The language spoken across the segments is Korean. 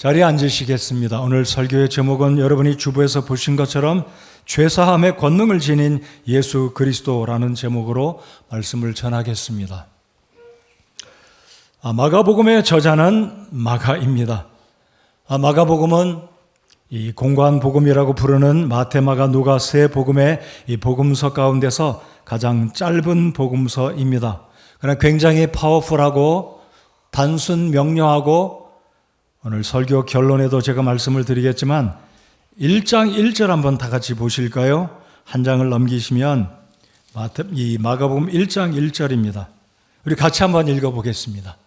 자리에 앉으시겠습니다. 오늘 설교의 제목은 여러분이 주부에서 보신 것처럼 죄사함의 권능을 지닌 예수 그리스도라는 제목으로 말씀을 전하겠습니다. 마가복음의 저자는 마가입니다. 마가복음은 이 공관복음이라고 부르는 마태, 마가, 누가 세 복음의 이 복음서 가운데서 가장 짧은 복음서입니다. 그러나 굉장히 파워풀하고 단순 명료하고 오늘 설교 결론에도 제가 말씀을 드리겠지만 1장 1절 한번 다 같이 보실까요? 한 장을 넘기시면 이 마가복음 1장 1절입니다. 우리 같이 한번 읽어보겠습니다.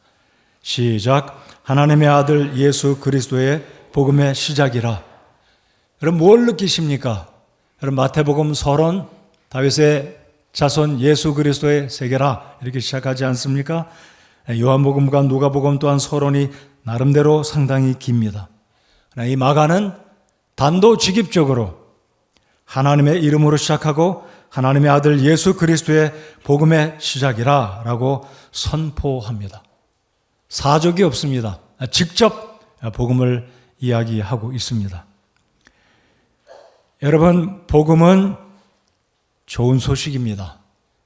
시작. 하나님의 아들 예수 그리스도의 복음의 시작이라. 여러분 뭘 느끼십니까? 여러분 마태복음 서론 다윗의 자손 예수 그리스도의 세계라 이렇게 시작하지 않습니까? 요한복음과 누가복음 또한 서론이 나름대로 상당히 깁니다. 이 마가는 단도직입적으로 하나님의 이름으로 시작하고 하나님의 아들 예수 그리스도의 복음의 시작이라 라고 선포합니다. 사족이 없습니다. 직접 복음을 이야기하고 있습니다. 여러분, 복음은 좋은 소식입니다.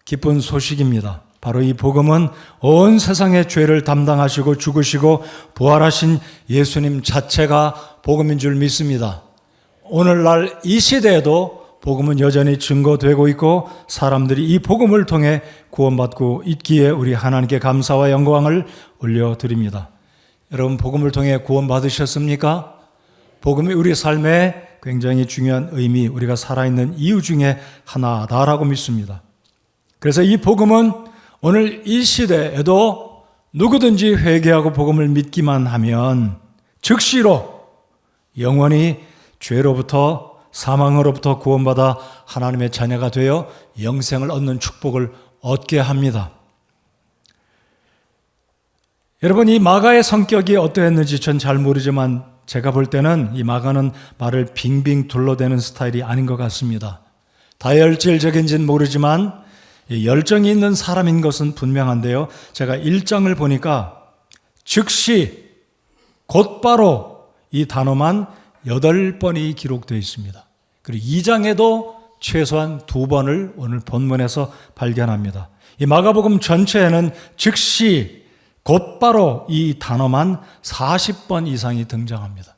기쁜 소식입니다. 바로 이 복음은 온 세상의 죄를 담당하시고 죽으시고 부활하신 예수님 자체가 복음인 줄 믿습니다. 오늘날 이 시대에도 복음은 여전히 증거되고 있고 사람들이 이 복음을 통해 구원받고 있기에 우리 하나님께 감사와 영광을 올려드립니다. 여러분 복음을 통해 구원받으셨습니까? 복음이 우리 삶에 굉장히 중요한 의미, 우리가 살아있는 이유 중에 하나다라고 믿습니다. 그래서 이 복음은 오늘 이 시대에도 누구든지 회개하고 복음을 믿기만 하면 즉시로 영원히 죄로부터 사망으로부터 구원받아 하나님의 자녀가 되어 영생을 얻는 축복을 얻게 합니다. 여러분 이 마가의 성격이 어떠했는지 전 잘 모르지만 제가 볼 때는 이 마가는 말을 빙빙 둘러대는 스타일이 아닌 것 같습니다. 다혈질적인지는 모르지만 열정이 있는 사람인 것은 분명한데요. 제가 1장을 보니까 즉시 곧바로 이 단어만 8번이 기록되어 있습니다. 그리고 2장에도 최소한 2번을 오늘 본문에서 발견합니다. 이 마가복음 전체에는 즉시 곧바로 이 단어만 40번 이상이 등장합니다.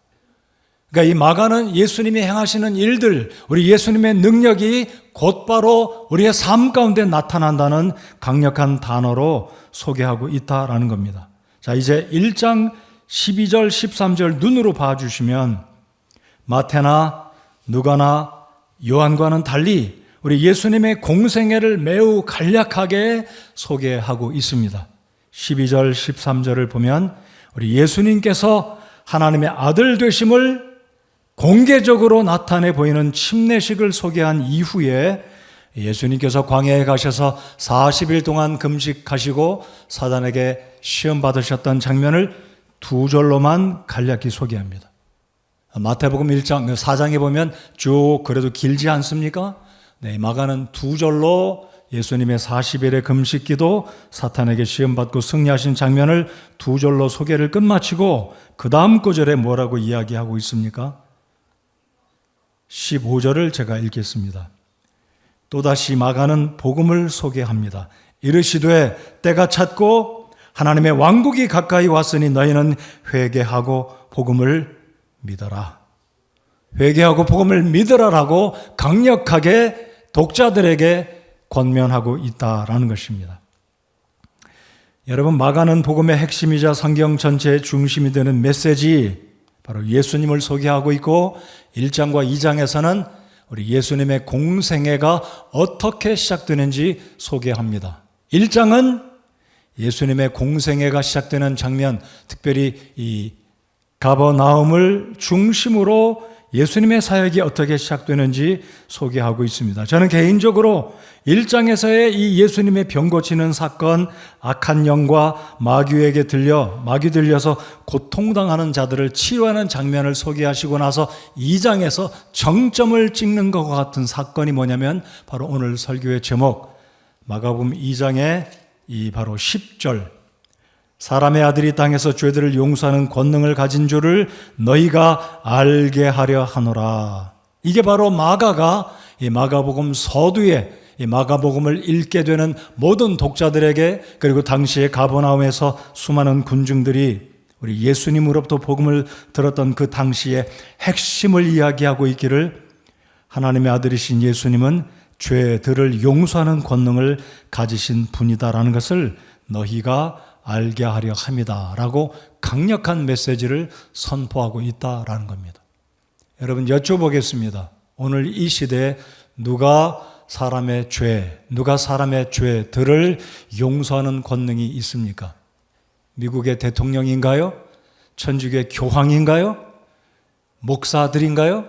그러니까 이 마가는 예수님이 행하시는 일들, 우리 예수님의 능력이 곧바로 우리의 삶 가운데 나타난다는 강력한 단어로 소개하고 있다라는 겁니다. 자, 이제 1장 12절, 13절 눈으로 봐주시면 마태나 누가나 요한과는 달리 우리 예수님의 공생애를 매우 간략하게 소개하고 있습니다. 12절, 13절을 보면 우리 예수님께서 하나님의 아들 되심을 공개적으로 나타내 보이는 침례식을 소개한 이후에 예수님께서 광야에 가셔서 40일 동안 금식하시고 사단에게 시험 받으셨던 장면을 2절로만 간략히 소개합니다. 마태복음 1장, 4장에 보면 쭉 그래도 길지 않습니까? 네, 마가는 2절로 예수님의 40일의 금식기도 사탄에게 시험받고 승리하신 장면을 2절로 소개를 끝마치고 그 다음 구절에 뭐라고 이야기하고 있습니까? 15절을 제가 읽겠습니다. 또다시 마가는 복음을 소개합니다. 이르시되 때가 찼고 하나님의 왕국이 가까이 왔으니 너희는 회개하고 복음을 믿어라. 회개하고 복음을 믿으라라고 강력하게 독자들에게 권면하고 있다라는 것입니다. 여러분 마가는 복음의 핵심이자 성경 전체의 중심이 되는 메시지 바로 예수님을 소개하고 있고 1장과 2장에서는 우리 예수님의 공생애가 어떻게 시작되는지 소개합니다. 1장은 예수님의 공생애가 시작되는 장면, 특별히 이 가버나움을 중심으로 예수님의 사역이 어떻게 시작되는지 소개하고 있습니다. 저는 개인적으로 1장에서의 이 예수님의 병 고치는 사건, 악한 영과 마귀 들려서 고통당하는 자들을 치유하는 장면을 소개하시고 나서 2장에서 정점을 찍는 것과 같은 사건이 뭐냐면 바로 오늘 설교의 제목 마가복음 2장의 이 바로 10절 사람의 아들이 땅에서 죄들을 용서하는 권능을 가진 줄을 너희가 알게 하려 하노라. 이게 바로 마가가 이 마가복음 서두에 이 마가복음을 읽게 되는 모든 독자들에게, 그리고 당시에 가버나움에서 수많은 군중들이 우리 예수님으로부터 복음을 들었던 그 당시의 핵심을 이야기하고 있기를, 하나님의 아들이신 예수님은 죄들을 용서하는 권능을 가지신 분이다라는 것을 너희가 알게 하려 함이다 라고 강력한 메시지를 선포하고 있다라는 겁니다. 여러분, 여쭤보겠습니다. 오늘 이 시대에 누가 사람의 죄들을 용서하는 권능이 있습니까? 미국의 대통령인가요? 천주교의 교황인가요? 목사들인가요?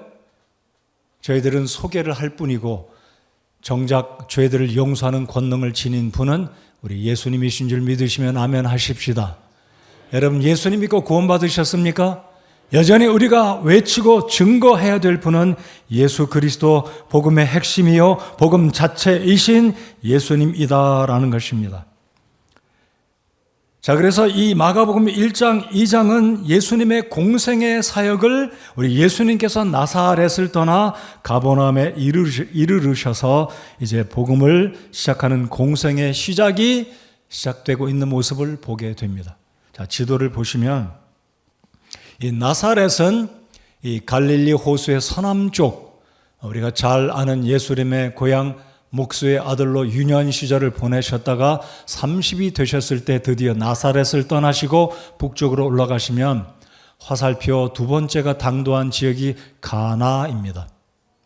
저희들은 소개를 할 뿐이고, 정작 죄들을 용서하는 권능을 지닌 분은 우리 예수님이신 줄 믿으시면 아멘 하십시다. 여러분, 예수님 믿고 구원받으셨습니까? 여전히 우리가 외치고 증거해야 될 분은 예수 그리스도, 복음의 핵심이요 복음 자체이신 예수님이다라는 것입니다. 자, 그래서 이 마가복음 1장, 2장은 예수님의 공생의 사역을 우리 예수님께서 나사렛을 떠나 가버나움에 이르르셔서 이제 복음을 시작하는 공생의 시작이 시작되고 있는 모습을 보게 됩니다. 자, 지도를 보시면 이 나사렛은 이 갈릴리 호수의 서남쪽, 우리가 잘 아는 예수님의 고향 목수의 아들로 유년 시절을 보내셨다가 30이 되셨을 때 드디어 나사렛을 떠나시고 북쪽으로 올라가시면 화살표 두 번째가 당도한 지역이 가나입니다.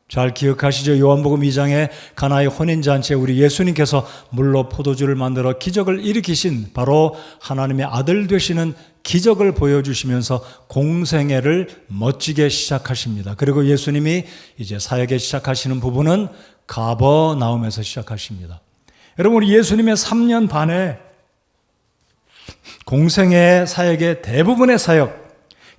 잘 기억하시죠? 요한복음 2장에 가나의 혼인잔치에 우리 예수님께서 물로 포도주를 만들어 기적을 일으키신 바로 하나님의 아들 되시는 기적을 보여주시면서 공생애를 멋지게 시작하십니다. 그리고 예수님이 이제 사역에 시작하시는 부분은 가버나움에서 시작하십니다. 여러분, 우리 예수님의 3년 반의 공생애 사역의 대부분의 사역,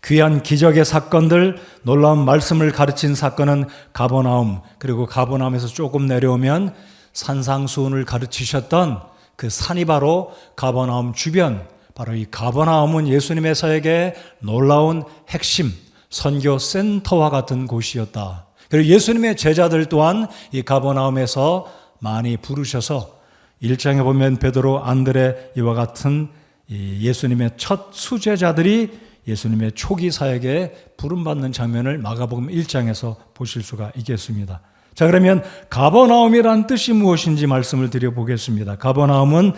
귀한 기적의 사건들, 놀라운 말씀을 가르친 사건은 가버나움, 그리고 가버나움에서 조금 내려오면 산상수훈을 가르치셨던 그 산이 바로 가버나움 주변, 바로 이 가버나움은 예수님의 사역의 놀라운 핵심, 선교 센터와 같은 곳이었다. 그리고 예수님의 제자들 또한 이 가버나움에서 많이 부르셔서 1장에 보면 베드로, 안드레 이와 같은 예수님의 첫 수제자들이 예수님의 초기 사역에 부름받는 장면을 마가복음 1장에서 보실 수가 있겠습니다. 자, 그러면 가버나움이란 뜻이 무엇인지 말씀을 드려보겠습니다. 가버나움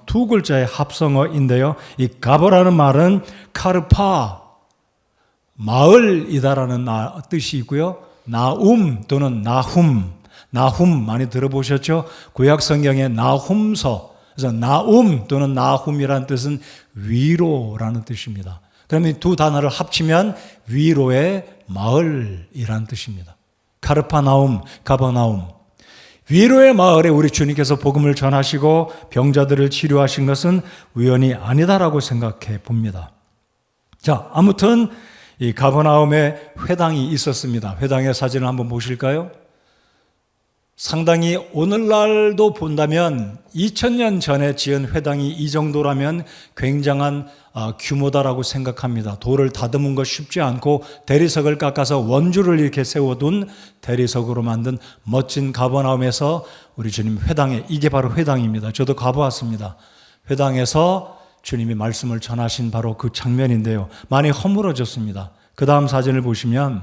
두 글자의 합성어인데요. 이 가버라는 말은 카르파, 마을이다라는 뜻이 있고요. 나움 또는 나훔 많이 들어보셨죠? 구약 성경의 나훔서, 그래서 나움 또는 나훔이라는 뜻은 위로라는 뜻입니다. 그러면 두 단어를 합치면 위로의 마을이라는 뜻입니다. 카르파나움, 가버나움. 위로의 마을에 우리 주님께서 복음을 전하시고 병자들을 치료하신 것은 우연이 아니다라고 생각해 봅니다. 자, 아무튼 이 가버나움에 회당이 있었습니다. 회당의 사진을 한번 보실까요? 상당히 오늘날도 본다면 2000년 전에 지은 회당이 이 정도라면 굉장한 규모다라고 생각합니다. 돌을 다듬은 것 쉽지 않고 대리석을 깎아서 원주를 이렇게 세워둔 대리석으로 만든 멋진 가버나움에서 우리 주님 회당에, 이게 바로 회당입니다. 저도 가보았습니다. 회당에서 주님이 말씀을 전하신 바로 그 장면인데요. 많이 허물어졌습니다. 그 다음 사진을 보시면,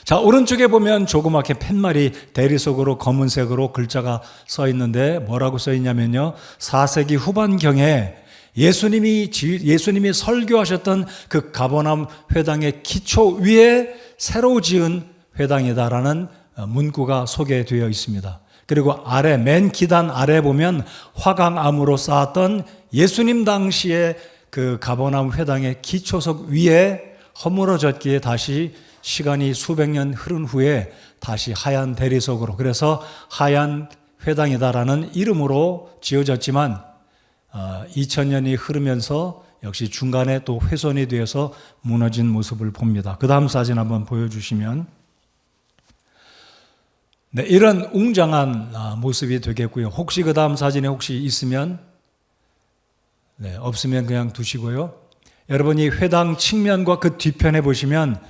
자, 오른쪽에 보면 조그맣게 팻말이 대리석으로 검은색으로 글자가 써 있는데 뭐라고 써 있냐면요, 4세기 후반경에 예수님이 설교하셨던 그 가버나움 회당의 기초 위에 새로 지은 회당이다라는 문구가 소개되어 있습니다. 그리고 아래, 맨 기단 아래 보면 화강암으로 쌓았던 예수님 당시에 그 가버나움 회당의 기초석 위에 허물어졌기에 다시 시간이 수백 년 흐른 후에 다시 하얀 대리석으로, 그래서 하얀 회당이다라는 이름으로 지어졌지만 2000년이 흐르면서 역시 중간에 또 훼손이 되어서 무너진 모습을 봅니다. 그 다음 사진 한번 보여주시면, 네, 이런 웅장한 모습이 되겠고요. 혹시 그 다음 사진에 혹시 있으면 네, 없으면 그냥 두시고요. 여러분이 회당 측면과 그 뒤편에 보시면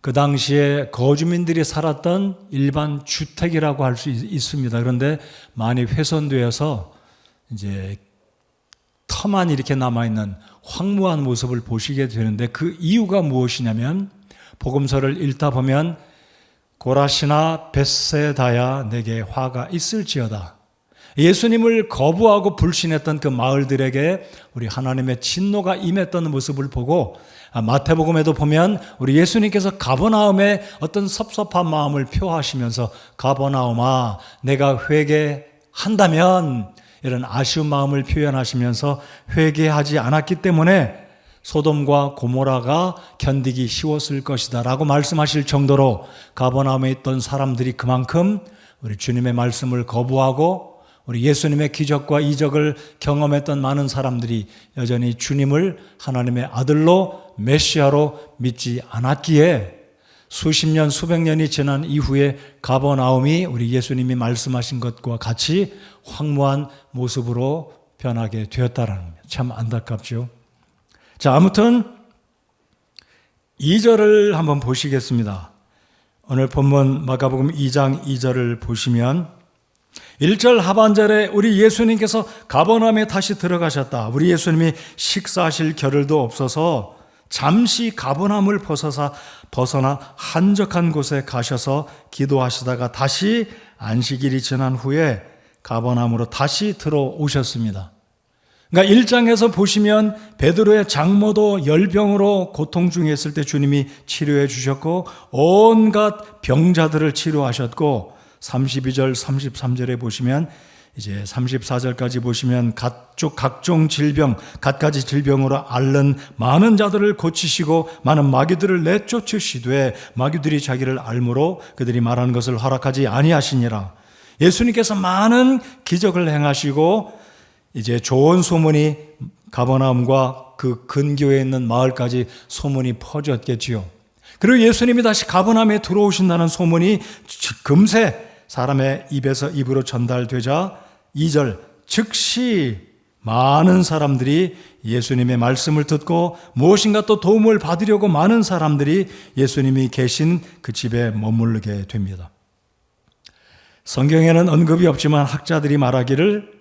그 당시에 거주민들이 살았던 일반 주택이라고 할 수 있습니다. 그런데 많이 훼손되어서 이제 터만 이렇게 남아있는 황무한 모습을 보시게 되는데 그 이유가 무엇이냐면 복음서를 읽다 보면 고라시나 벳세다야 내게 화가 있을지어다. 예수님을 거부하고 불신했던 그 마을들에게 우리 하나님의 진노가 임했던 모습을 보고 마태복음에도 보면 우리 예수님께서 가버나움에 어떤 섭섭한 마음을 표하시면서 가버나움아 내가 회개한다면 이런 아쉬운 마음을 표현하시면서 회개하지 않았기 때문에 소돔과 고모라가 견디기 쉬웠을 것이다 라고 말씀하실 정도로 가버나움에 있던 사람들이 그만큼 우리 주님의 말씀을 거부하고 우리 예수님의 기적과 이적을 경험했던 많은 사람들이 여전히 주님을 하나님의 아들로 메시아로 믿지 않았기에 수십 년, 수백 년이 지난 이후에 가버나움이 우리 예수님이 말씀하신 것과 같이 황무한 모습으로 변하게 되었다라는 겁니다. 참 안타깝죠. 자, 아무튼 2절을 한번 보시겠습니다. 오늘 본문 마가복음 2장 2절을 보시면 1절 하반절에 우리 예수님께서 가버나움에 다시 들어가셨다. 우리 예수님이 식사하실 겨를도 없어서 잠시 가버나움을 벗어나 한적한 곳에 가셔서 기도하시다가 다시 안식일이 지난 후에 가버나움으로 다시 들어오셨습니다. 그러니까 1장에서 보시면 베드로의 장모도 열병으로 고통 중에 있을 때 주님이 치료해 주셨고 온갖 병자들을 치료하셨고 32절 33절에 보시면 이제 34절까지 보시면 각종 질병, 갖가지 질병으로 앓는 많은 자들을 고치시고 많은 마귀들을 내쫓으시되 마귀들이 자기를 알므로 그들이 말하는 것을 허락하지 아니하시니라. 예수님께서 많은 기적을 행하시고 이제 좋은 소문이 가버나움과 그 근교에 있는 마을까지 소문이 퍼졌겠지요. 그리고 예수님이 다시 가버나움에 들어오신다는 소문이 금세 사람의 입에서 입으로 전달되자 2절 즉시 많은 사람들이 예수님의 말씀을 듣고 무엇인가 또 도움을 받으려고 많은 사람들이 예수님이 계신 그 집에 머무르게 됩니다. 성경에는 언급이 없지만 학자들이 말하기를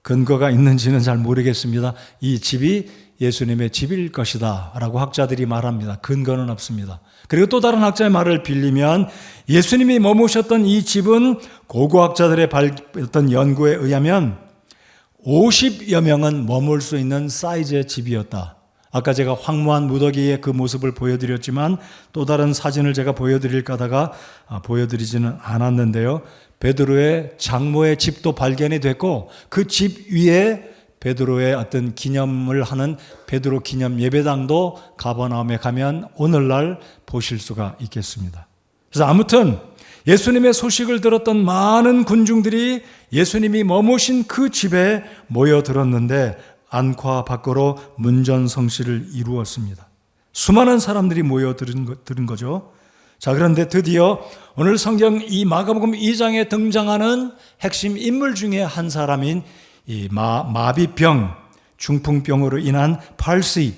근거가 있는지는 잘 모르겠습니다. 이 집이 예수님의 집일 것이다 라고 학자들이 말합니다. 근거는 없습니다. 그리고 또 다른 학자의 말을 빌리면 예수님이 머무셨던 이 집은 고고학자들의 어떤 연구에 의하면 50여 명은 머물 수 있는 사이즈의 집이었다. 아까 제가 황무한 무더기의 그 모습을 보여드렸지만 또 다른 사진을 제가 보여드릴까 하다가 보여드리지는 않았는데요. 베드로의 장모의 집도 발견이 됐고 그 집 위에 베드로의 어떤 기념을 하는 베드로 기념 예배당도 가버나움에 가면 오늘날 보실 수가 있겠습니다. 그래서 아무튼 예수님의 소식을 들었던 많은 군중들이 예수님이 머무신 그 집에 모여들었는데 안과 밖으로 문전성시를 이루었습니다. 수많은 사람들이 모여들은 거죠. 자, 그런데 드디어 오늘 성경 이 마가복음 2장에 등장하는 핵심 인물 중에 한 사람인 이 마비병, 중풍병으로 인한 팔시,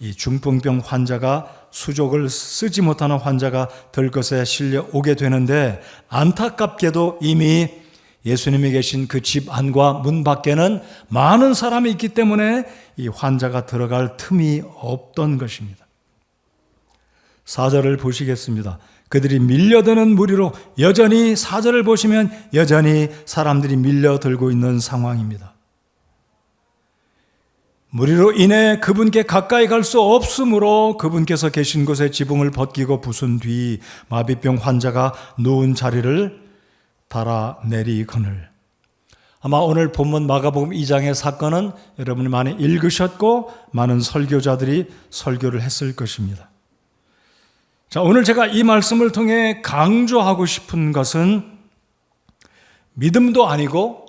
이 중풍병 환자가 수족을 쓰지 못하는 환자가 들것에 실려 오게 되는데 안타깝게도 이미 예수님이 계신 그 집 안과 문 밖에는 많은 사람이 있기 때문에 이 환자가 들어갈 틈이 없던 것입니다. 4절을 보시겠습니다. 그들이 밀려드는 무리로 여전히 4절을 보시면 여전히 사람들이 밀려들고 있는 상황입니다. 무리로 인해 그분께 가까이 갈 수 없으므로 그분께서 계신 곳에 지붕을 벗기고 부순 뒤 마비병 환자가 누운 자리를 달아내리거늘. 아마 오늘 본문 마가복음 2장의 사건은 여러분이 많이 읽으셨고 많은 설교자들이 설교를 했을 것입니다. 자, 오늘 제가 이 말씀을 통해 강조하고 싶은 것은 믿음도 아니고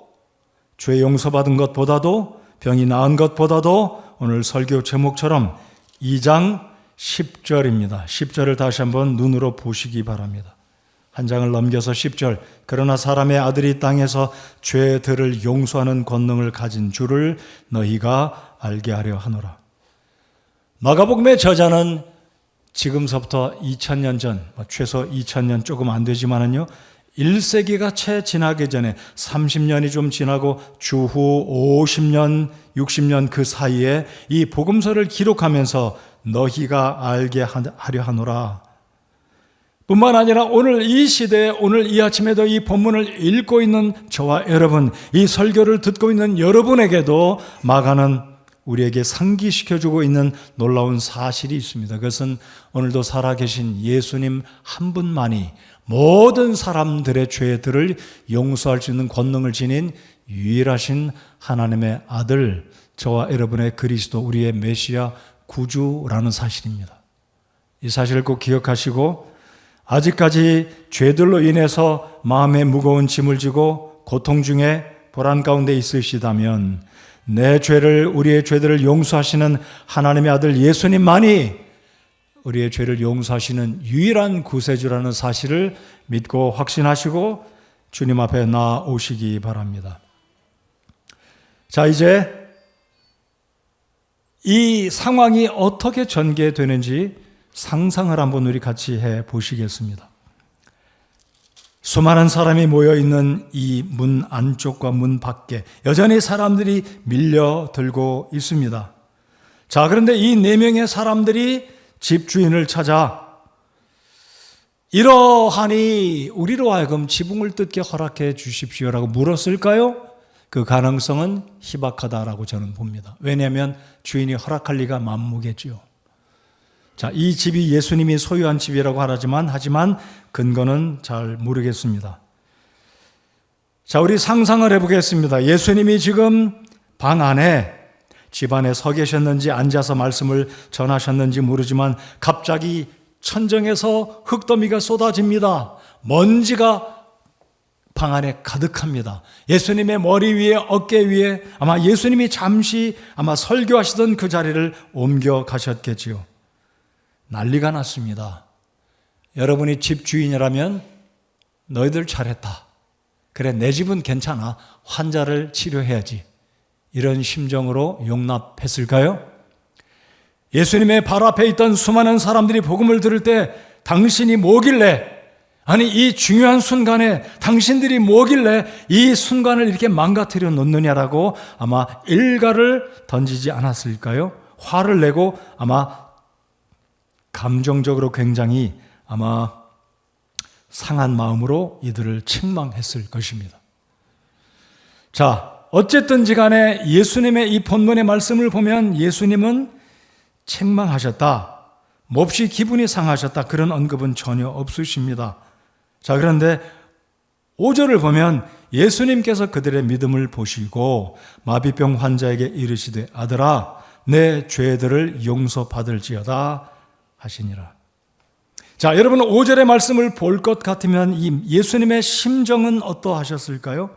죄 용서받은 것보다도 병이 나은 것보다도 오늘 설교 제목처럼 2장 10절입니다. 10절을 다시 한번 눈으로 보시기 바랍니다. 한 장을 넘겨서 10절. 그러나 사람의 아들이 땅에서 죄들을 용서하는 권능을 가진 줄을 너희가 알게 하려 하노라. 마가복음의 저자는 지금서부터 2000년 전, 최소 2000년 조금 안 되지만은요, 1세기가 채 지나기 전에 30년이 좀 지나고 주후 50년, 60년 그 사이에 이 복음서를 기록하면서 너희가 알게 하려 하노라. 뿐만 아니라 오늘 이 시대에, 오늘 이 아침에도 이 본문을 읽고 있는 저와 여러분, 이 설교를 듣고 있는 여러분에게도 마가는 우리에게 상기시켜주고 있는 놀라운 사실이 있습니다. 그것은 오늘도 살아계신 예수님 한 분만이 모든 사람들의 죄들을 용서할 수 있는 권능을 지닌 유일하신 하나님의 아들, 저와 여러분의 그리스도, 우리의 메시아 구주라는 사실입니다. 이 사실을 꼭 기억하시고, 아직까지 죄들로 인해서 마음에 무거운 짐을 지고 고통 중에 불안 가운데 있으시다면 내 죄를, 우리의 죄들을 용서하시는 하나님의 아들 예수님만이 우리의 죄를 용서하시는 유일한 구세주라는 사실을 믿고 확신하시고 주님 앞에 나오시기 바랍니다. 자, 이제 이 상황이 어떻게 전개되는지 상상을 한번 우리 같이 해 보시겠습니다. 수많은 사람이 모여있는 이 문 안쪽과 문 밖에 여전히 사람들이 밀려들고 있습니다. 자, 그런데 이 4명의 사람들이 집주인을 찾아 이러하니 우리로 하여금 지붕을 뜯게 허락해 주십시오라고 물었을까요? 그 가능성은 희박하다라고 저는 봅니다. 왜냐하면 주인이 허락할 리가 만무겠지요. 자, 이 집이 예수님이 소유한 집이라고 하지만 근거는 잘 모르겠습니다. 자, 우리 상상을 해보겠습니다. 예수님이 지금 방 안에 집안에 서 계셨는지 앉아서 말씀을 전하셨는지 모르지만 갑자기 천정에서 흙더미가 쏟아집니다. 먼지가 방 안에 가득합니다. 예수님의 머리 위에, 어깨 위에 아마 예수님이 잠시 설교하시던 그 자리를 옮겨 가셨겠지요. 난리가 났습니다. 여러분이 집주인이라면 너희들 잘했다. 그래, 내 집은 괜찮아. 환자를 치료해야지. 이런 심정으로 용납했을까요? 예수님의 발 앞에 있던 수많은 사람들이 복음을 들을 때 당신이 뭐길래, 아니 이 중요한 순간에 당신들이 뭐길래 이 순간을 이렇게 망가뜨려 놓느냐라고 아마 일가를 던지지 않았을까요? 화를 내고 아마 감정적으로 굉장히 아마 상한 마음으로 이들을 책망했을 것입니다. 자, 어쨌든지 간에 예수님의 이 본문의 말씀을 보면 예수님은 책망하셨다, 몹시 기분이 상하셨다, 그런 언급은 전혀 없으십니다. 자, 그런데 5절을 보면 예수님께서 그들의 믿음을 보시고 마비병 환자에게 이르시되 아들아 내 죄들을 용서받을지어다 하시니라. 자, 여러분 5절의 말씀을 볼 것 같으면 이 예수님의 심정은 어떠하셨을까요?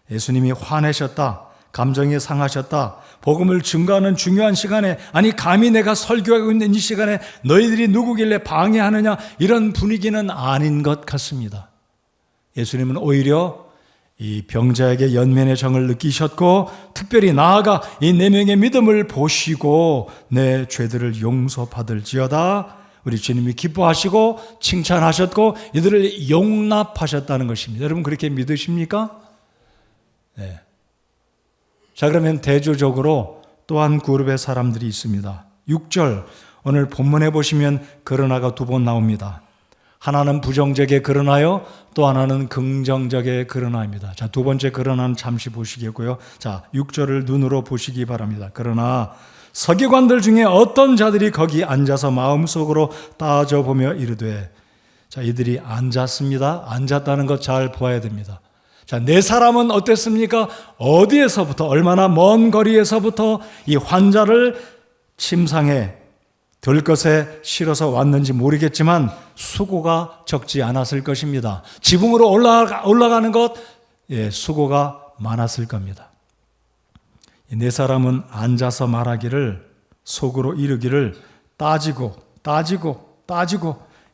예수님이 화내셨다, 감정이 상하셨다, 복음을 증거하는 중요한 시간에, 아니 감히 내가 설교하고 있는 이 시간에 너희들이 누구길래 방해하느냐, 이런 분위기는 아닌 것 같습니다. 예수님은 오히려 이 병자에게 연면의 정을 느끼셨고 특별히 나아가 이 4명의 믿음을 보시고 내 죄들을 용서받을지어다 우리 주님이 기뻐하시고 칭찬하셨고 이들을 용납하셨다는 것입니다. 여러분 그렇게 믿으십니까? 네. 자, 그러면 대조적으로 또 한 그룹의 사람들이 있습니다. 6절 오늘 본문에 보시면 그러나가 2번 나옵니다. 하나는 부정적의 그러나요, 또 하나는 긍정적의 그러나입니다. 자, 2번째 그러나는 잠시 보시겠고요. 자, 6절을 눈으로 보시기 바랍니다. 그러나 서기관들 중에 어떤 자들이 거기 앉아서 마음속으로 따져보며 이르되, 자, 이들이 앉았습니다. 앉았다는 것 잘 보아야 됩니다. 자, 4사람은 어땠습니까? 어디에서부터, 얼마나 먼 거리에서부터 이 환자를 침상에 들것에 실어서 왔는지 모르겠지만 수고가 적지 않았을 것입니다. 지붕으로 올라가는 것, 수고가 많았을 겁니다. 이 4사람은 앉아서 말하기를, 속으로 이르기를 따지고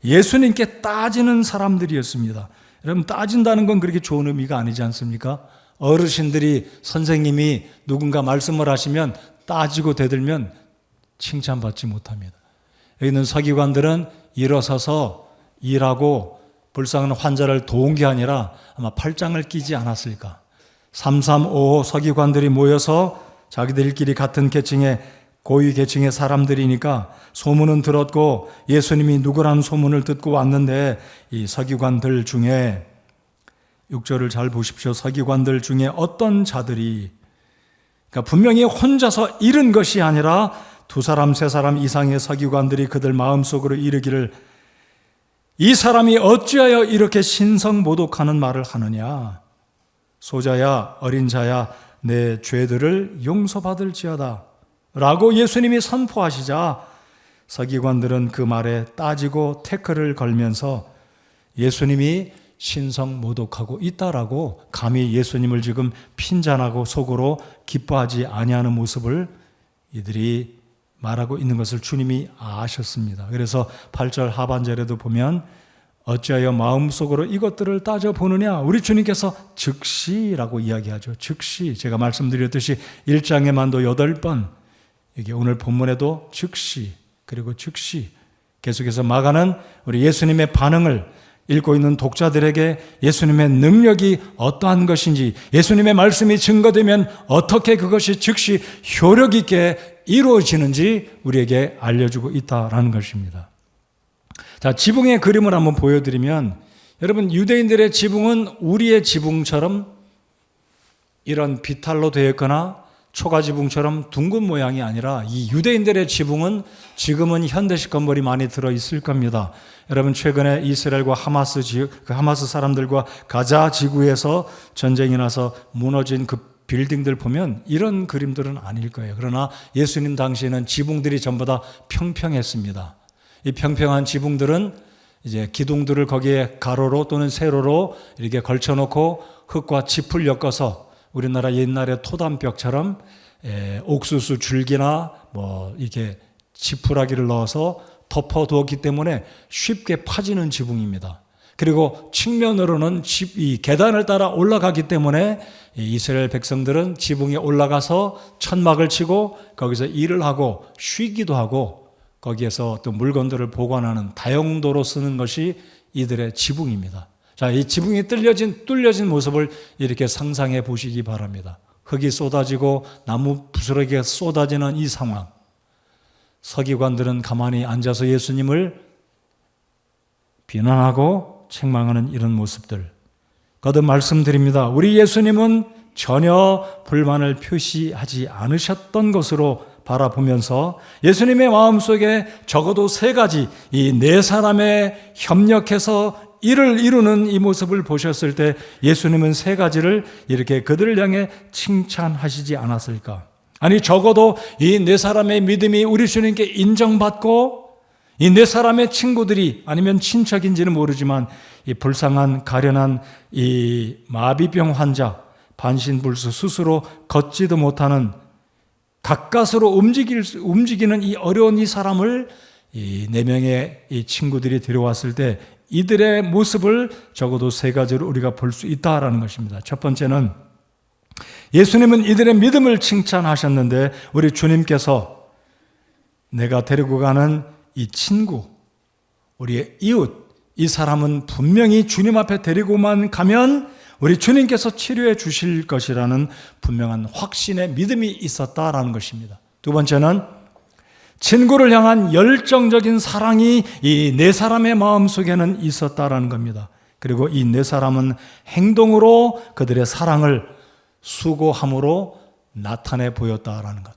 예수님께 따지는 사람들이었습니다. 여러분, 따진다는 건 그렇게 좋은 의미가 아니지 않습니까? 어르신들이, 선생님이 누군가 말씀을 하시면 따지고 대들면 칭찬받지 못합니다. 여기 있는 서기관들은 일어서서 일하고 불쌍한 환자를 도운 게 아니라 아마 팔짱을 끼지 않았을까. 335 서기관들이 모여서 자기들끼리 같은 계층의 고위 계층의 사람들이니까 소문은 들었고 예수님이 누구라는 소문을 듣고 왔는데, 이 서기관들 중에 6절을 잘 보십시오. 서기관들 중에 어떤 자들이, 그러니까 분명히 혼자서 잃은 것이 아니라 2사람 3사람 이상의 서기관들이 그들 마음속으로 이르기를, 이 사람이 어찌하여 이렇게 신성모독하는 말을 하느냐. 소자야 어린 자야 내 죄들을 용서받을지어다 라고 예수님이 선포하시자 서기관들은 그 말에 따지고 태클을 걸면서 예수님이 신성모독하고 있다라고 감히 예수님을 지금 핀잔하고 속으로 기뻐하지 아니하는 모습을 이들이 말하고 있는 것을 주님이 아셨습니다. 그래서 8절 하반절에도 보면 어찌하여 마음속으로 이것들을 따져보느냐. 우리 주님께서 즉시라고 이야기하죠. 즉시. 제가 말씀드렸듯이 1장에만도 8번, 이게 오늘 본문에도 즉시, 그리고 즉시. 계속해서 마가는 우리 예수님의 반응을 읽고 있는 독자들에게 예수님의 능력이 어떠한 것인지, 예수님의 말씀이 증거되면 어떻게 그것이 즉시 효력 있게 이루어지는지 우리에게 알려주고 있다라는 것입니다. 자, 지붕의 그림을 한번 보여드리면, 여러분, 유대인들의 지붕은 우리의 지붕처럼 이런 비탈로 되어 있거나 초가지붕처럼 둥근 모양이 아니라, 이 유대인들의 지붕은 지금은 현대식 건물이 많이 들어있을 겁니다. 여러분, 최근에 이스라엘과 하마스 사람들과 가자 지구에서 전쟁이 나서 무너진 그 빌딩들 보면 이런 그림들은 아닐 거예요. 그러나 예수님 당시에는 지붕들이 전부 다 평평했습니다. 이 평평한 지붕들은 이제 기둥들을 거기에 가로로 또는 세로로 이렇게 걸쳐놓고 흙과 짚을 엮어서 우리나라 옛날의 토담벽처럼 옥수수 줄기나 뭐 이렇게 지푸라기를 넣어서 덮어두었기 때문에 쉽게 파지는 지붕입니다. 그리고 측면으로는 이 계단을 따라 올라가기 때문에 이스라엘 백성들은 지붕에 올라가서 천막을 치고 거기서 일을 하고 쉬기도 하고 거기에서 또 물건들을 보관하는 다용도로 쓰는 것이 이들의 지붕입니다. 자, 이 지붕이 뚫려진 모습을 이렇게 상상해 보시기 바랍니다. 흙이 쏟아지고 나무 부스러기가 쏟아지는 이 상황. 서기관들은 가만히 앉아서 예수님을 비난하고 책망하는 이런 모습들. 거듭 말씀드립니다. 우리 예수님은 전혀 불만을 표시하지 않으셨던 것으로 바라보면서 예수님의 마음속에 적어도 3가지, 이 4사람의 협력해서 일을 이루는 이 모습을 보셨을 때 예수님은 3가지를 이렇게 그들을 향해 칭찬하시지 않았을까? 아니, 적어도 이 4사람의 믿음이 우리 주님께 인정받고 이 4사람의 친구들이 아니면 친척인지는 모르지만 이 불쌍한 가련한 이 마비병 환자, 반신불수 스스로 걷지도 못하는 가까스로 움직이는 이 어려운 이 사람을 이 4명의 이 친구들이 데려왔을 때 이들의 모습을 적어도 3가지로 우리가 볼 수 있다라는 것입니다. 첫 번째는 예수님은 이들의 믿음을 칭찬하셨는데 우리 주님께서 내가 데리고 가는 이 친구, 우리의 이웃, 이 사람은 분명히 주님 앞에 데리고만 가면 우리 주님께서 치료해 주실 것이라는 분명한 확신의 믿음이 있었다라는 것입니다. 두 번째는 친구를 향한 열정적인 사랑이 이 4사람의 마음속에는 있었다라는 겁니다. 그리고 이 4사람은 행동으로 그들의 사랑을 수고함으로 나타내 보였다라는 것.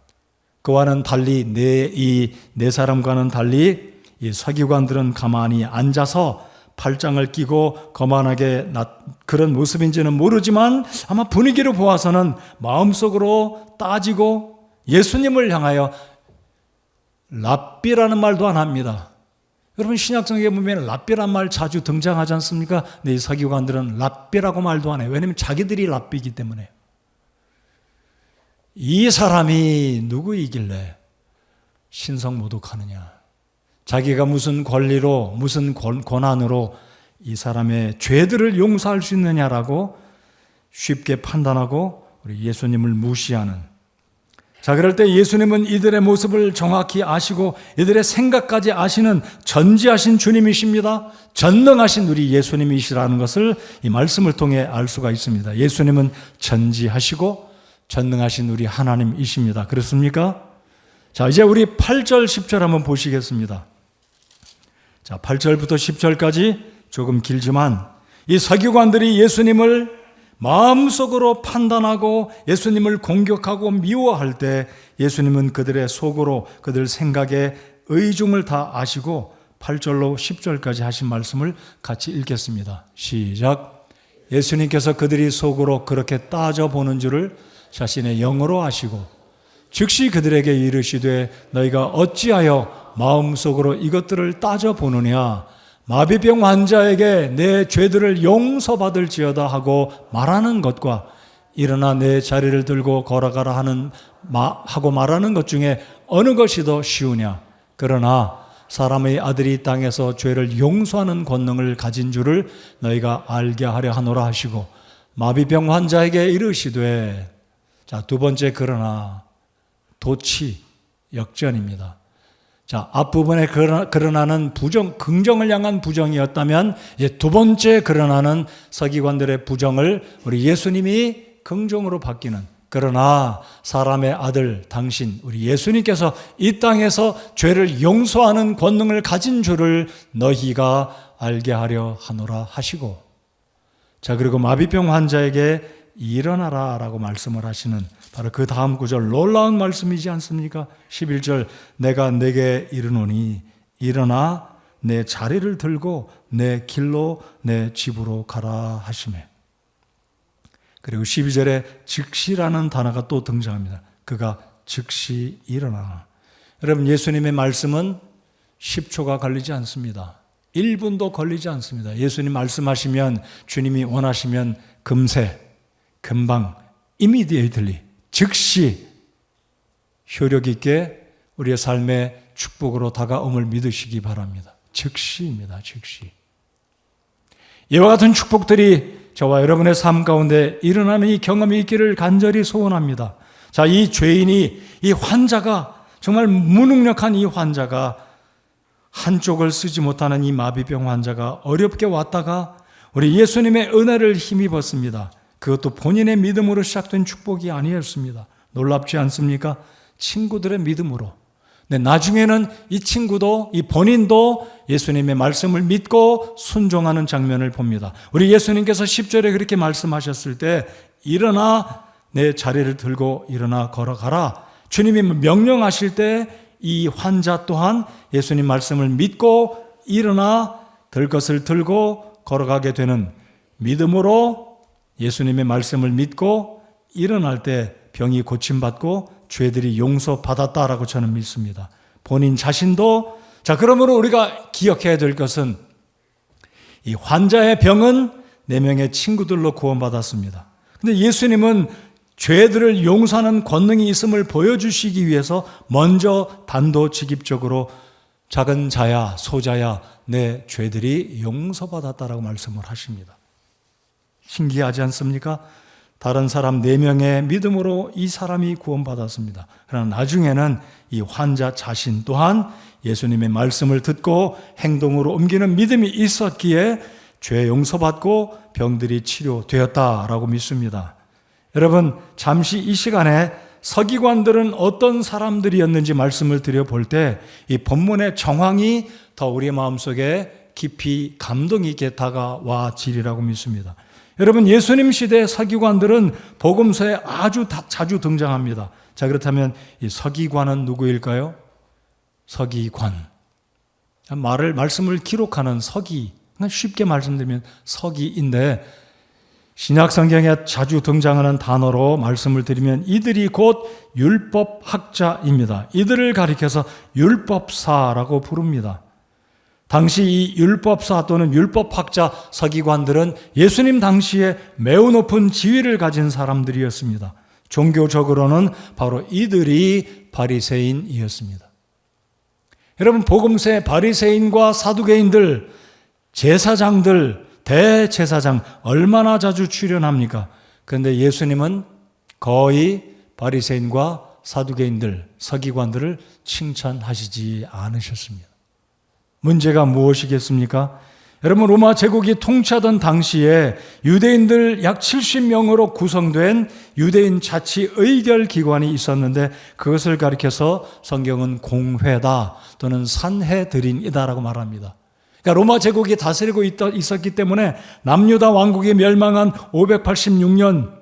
그와는 달리 이 4사람과는 달리 이 서기관들은 가만히 앉아서 팔짱을 끼고 거만하게 그런 모습인지는 모르지만 아마 분위기로 보아서는 마음속으로 따지고 예수님을 향하여 랍비라는 말도 안 합니다. 여러분, 신약성경에 보면 랍비란 말 자주 등장하지 않습니까? 근데 이 서기관들은 랍비라고 말도 안 해요. 왜냐하면 자기들이 랍비이기 때문에. 이 사람이 누구이길래 신성모독하느냐. 자기가 무슨 권리로, 무슨 권한으로 이 사람의 죄들을 용서할 수 있느냐라고 쉽게 판단하고 우리 예수님을 무시하는, 자, 그럴 때 예수님은 이들의 모습을 정확히 아시고 이들의 생각까지 아시는 전지하신 주님이십니다. 전능하신 우리 예수님이시라는 것을 이 말씀을 통해 알 수가 있습니다. 예수님은 전지하시고 전능하신 우리 하나님이십니다. 그렇습니까? 자, 이제 우리 8절, 10절 한번 보시겠습니다. 자, 8절부터 10절까지 조금 길지만 이 서기관들이 예수님을 마음속으로 판단하고 예수님을 공격하고 미워할 때 예수님은 그들의 속으로, 그들 생각의 의중을 다 아시고 8절로 10절까지 하신 말씀을 같이 읽겠습니다. 시작. 예수님께서 그들이 속으로 그렇게 따져보는 줄을 자신의 영으로 아시고 즉시 그들에게 이르시되 너희가 어찌하여 마음속으로 이것들을 따져보느냐. 마비병 환자에게 내 죄들을 용서받을지어다 하고 말하는 것과 일어나 내 자리를 들고 걸어가라 하고 말하는 것 중에 어느 것이 더 쉬우냐. 그러나 사람의 아들이 땅에서 죄를 용서하는 권능을 가진 줄을 너희가 알게 하려 하노라 하시고 마비병 환자에게 이르시되, 자, 두 번째 그러나 도치 역전입니다. 자, 앞부분에 그러나는 부정, 긍정을 향한 부정이었다면 이제 두 번째 그러나는 서기관들의 부정을 우리 예수님이 긍정으로 바뀌는, 그러나 사람의 아들 당신 우리 예수님께서 이 땅에서 죄를 용서하는 권능을 가진 줄을 너희가 알게 하려 하노라 하시고, 자, 그리고 마비병 환자에게 일어나라 라고 말씀을 하시는 바로 그 다음 구절, 놀라운 말씀이지 않습니까? 11절, 내가 내게 이르노니 일어나 내 자리를 들고 내 길로 내 집으로 가라 하시매. 그리고 12절에 즉시라는 단어가 또 등장합니다. 그가 즉시 일어나. 여러분, 예수님의 말씀은 10초가 걸리지 않습니다. 1분도 걸리지 않습니다. 예수님 말씀하시면, 주님이 원하시면 금세, 금방, immediately, 즉시 효력 있게 우리의 삶의 축복으로 다가옴을 믿으시기 바랍니다. 즉시입니다. 즉시. 이와 같은 축복들이 저와 여러분의 삶 가운데 일어나는 이 경험이 있기를 간절히 소원합니다. 자, 이 죄인이, 이 환자가, 정말 무능력한 이 환자가, 한쪽을 쓰지 못하는 이 마비병 환자가 어렵게 왔다가 우리 예수님의 은혜를 힘입었습니다. 그것도 본인의 믿음으로 시작된 축복이 아니었습니다. 놀랍지 않습니까? 친구들의 믿음으로. 네, 나중에는 이 친구도, 이 본인도 예수님의 말씀을 믿고 순종하는 장면을 봅니다. 우리 예수님께서 10절에 그렇게 말씀하셨을 때 일어나 내 자리를 들고 일어나 걸어가라. 주님이 명령하실 때 이 환자 또한 예수님 말씀을 믿고 일어나 들 것을 들고 걸어가게 되는, 믿음으로 예수님의 말씀을 믿고 일어날 때 병이 고침받고 죄들이 용서받았다라고 저는 믿습니다. 본인 자신도, 자, 그러므로 우리가 기억해야 될 것은 이 환자의 병은 4명의 친구들로 구원받았습니다. 근데 예수님은 죄들을 용서하는 권능이 있음을 보여주시기 위해서 먼저 단도직입적으로 작은 자야, 소자야, 내 죄들이 용서받았다라고 말씀을 하십니다. 신기하지 않습니까? 다른 사람 4명의 믿음으로 이 사람이 구원받았습니다. 그러나 나중에는 이 환자 자신 또한 예수님의 말씀을 듣고 행동으로 옮기는 믿음이 있었기에 죄 용서받고 병들이 치료되었다라고 믿습니다. 여러분, 잠시 이 시간에 서기관들은 어떤 사람들이었는지 말씀을 드려볼 때 이 본문의 정황이 더 우리의 마음속에 깊이 감동 있게 다가와 지리라고 믿습니다. 여러분, 예수님 시대의 서기관들은 복음서에 아주 자주 등장합니다. 자, 그렇다면 이 서기관은 누구일까요? 서기관. 말씀을 기록하는 서기. 쉽게 말씀드리면 서기인데, 신약 성경에 자주 등장하는 단어로 말씀을 드리면 이들이 곧 율법학자입니다. 이들을 가리켜서 율법사라고 부릅니다. 당시 이 율법사 또는 율법학자 서기관들은 예수님 당시에 매우 높은 지위를 가진 사람들이었습니다. 종교적으로는 바로 이들이 바리새인이었습니다. 여러분, 복음서에 바리새인과 사두개인들, 제사장들, 대제사장 얼마나 자주 출연합니까? 그런데 예수님은 거의 바리새인과 사두개인들, 서기관들을 칭찬하시지 않으셨습니다. 문제가 무엇이겠습니까? 여러분, 로마 제국이 통치하던 당시에 유대인들 약 70명으로 구성된 유대인 자치 의결 기관이 있었는데 그것을 가리켜서 성경은 공회다 또는 산헤드린이다라고 말합니다. 그러니까 로마 제국이 다스리고 있었기 때문에 남유다 왕국이 멸망한 586년,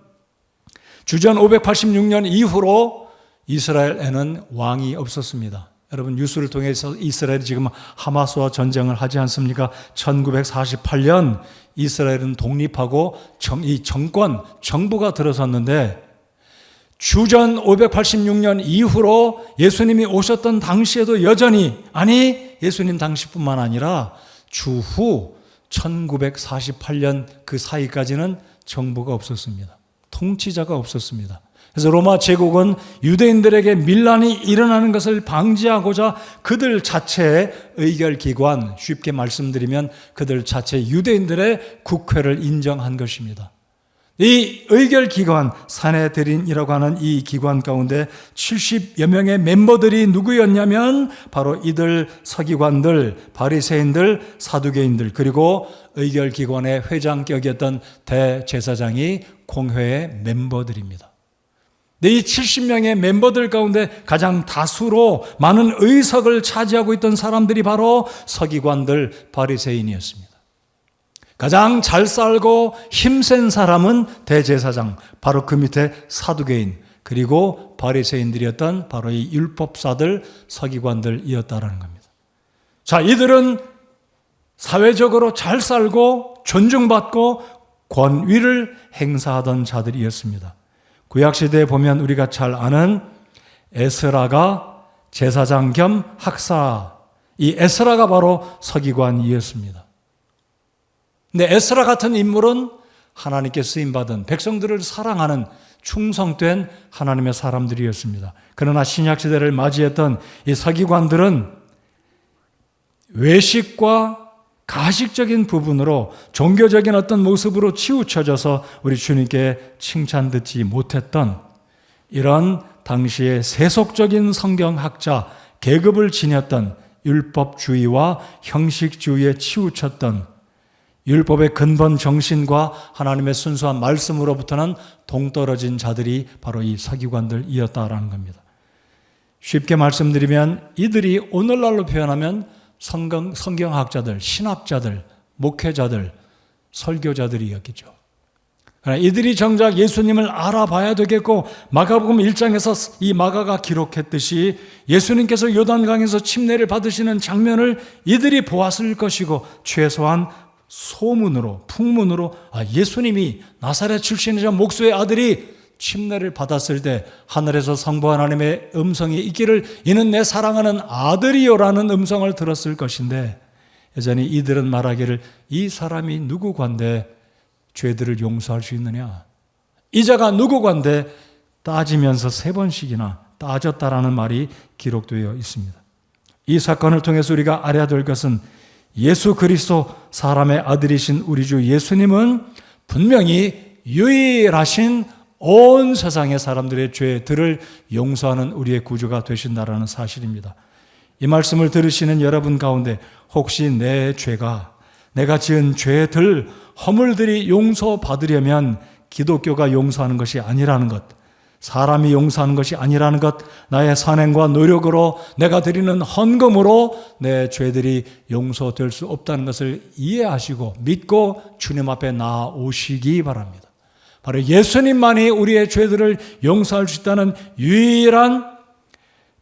주전 586년 이후로 이스라엘에는 왕이 없었습니다. 여러분, 뉴스를 통해서 이스라엘이 지금 하마스와 전쟁을 하지 않습니까? 1948년 이스라엘은 독립하고 이 정부가 들어섰는데 주전 586년 이후로 예수님이 오셨던 당시에도 여전히, 아니 예수님 당시뿐만 아니라 주후 1948년 그 사이까지는 정부가 없었습니다. 통치자가 없었습니다. 그래서 로마 제국은 유대인들에게 밀란이 일어나는 것을 방지하고자 그들 자체의 의결기관, 쉽게 말씀드리면 그들 자체 유대인들의 국회를 인정한 것입니다. 이 의결기관, 산헤드린이라고 하는 이 기관 가운데 70여 명의 멤버들이 누구였냐면 바로 이들 서기관들, 바리새인들, 사두개인들, 그리고 의결기관의 회장격이었던 대제사장이 공회의 멤버들입니다. 이 70명의 멤버들 가운데 가장 다수로 많은 의석을 차지하고 있던 사람들이 바로 서기관들, 바리새인이었습니다. 가장 잘 살고 힘센 사람은 대제사장, 바로 그 밑에 사두개인, 그리고 바리새인들이었던 바로 이 율법사들, 서기관들이었다라는 겁니다. 자, 이들은 사회적으로 잘 살고 존중받고 권위를 행사하던 자들이었습니다. 구약시대에 보면 우리가 잘 아는 에스라가 제사장 겸 학사, 이 에스라가 바로 서기관이었습니다. 근데 에스라 같은 인물은 하나님께 쓰임받은 백성들을 사랑하는 충성된 하나님의 사람들이었습니다. 그러나 신약시대를 맞이했던 이 서기관들은 외식과 가식적인 부분으로 종교적인 어떤 모습으로 치우쳐져서 우리 주님께 칭찬 듣지 못했던 이런 당시의 세속적인 성경학자, 계급을 지녔던 율법주의와 형식주의에 치우쳤던 율법의 근본 정신과 하나님의 순수한 말씀으로부터는 동떨어진 자들이 바로 이 서기관들이었다라는 겁니다. 쉽게 말씀드리면 이들이 오늘날로 표현하면 성경학자들, 신학자들, 목회자들, 설교자들이었겠죠. 그러나 이들이 정작 예수님을 알아봐야 되겠고 마가복음 1장에서 이 마가가 기록했듯이 예수님께서 요단강에서 침례를 받으시는 장면을 이들이 보았을 것이고 최소한 소문으로, 풍문으로 예수님이 나사렛 출신이자 목수의 아들이 침례를 받았을 때 하늘에서 성부 하나님의 음성이 있기를 이는 내 사랑하는 아들이요라는 음성을 들었을 것인데 여전히 이들은 말하기를 이 사람이 누구관데 죄들을 용서할 수 있느냐, 이 자가 누구관데 따지면서 3번씩이나 따졌다라는 말이 기록되어 있습니다. 이 사건을 통해서 우리가 알아야 될 것은 예수 그리스도 사람의 아들이신 우리 주 예수님은 분명히 유일하신 온 세상의 사람들의 죄들을 용서하는 우리의 구주가 되신다라는 사실입니다. 이 말씀을 들으시는 여러분 가운데 혹시 내 죄가, 내가 지은 죄들, 허물들이 용서받으려면 기독교가 용서하는 것이 아니라는 것, 사람이 용서하는 것이 아니라는 것, 나의 선행과 노력으로 내가 드리는 헌금으로 내 죄들이 용서될 수 없다는 것을 이해하시고 믿고 주님 앞에 나아오시기 바랍니다. 바로 예수님만이 우리의 죄들을 용서할 수 있다는 유일한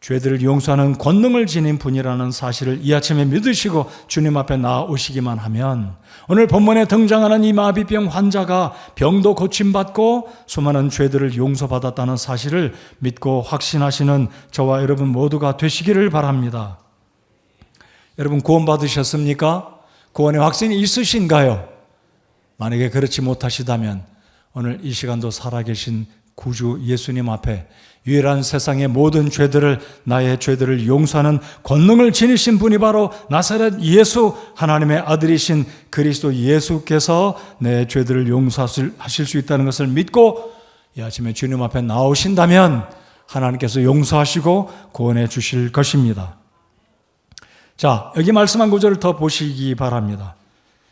죄들을 용서하는 권능을 지닌 분이라는 사실을 이 아침에 믿으시고 주님 앞에 나아오시기만 하면 오늘 본문에 등장하는 이 마비병 환자가 병도 고침받고 수많은 죄들을 용서받았다는 사실을 믿고 확신하시는 저와 여러분 모두가 되시기를 바랍니다. 여러분 구원받으셨습니까? 구원의 확신이 있으신가요? 만약에 그렇지 못하시다면 오늘 이 시간도 살아계신 구주 예수님 앞에 유일한 세상의 모든 죄들을, 나의 죄들을 용서하는 권능을 지니신 분이 바로 나사렛 예수, 하나님의 아들이신 그리스도 예수께서 내 죄들을 용서하실 수 있다는 것을 믿고 이 아침에 주님 앞에 나오신다면 하나님께서 용서하시고 구원해 주실 것입니다. 자, 여기 말씀한 구절을 더 보시기 바랍니다.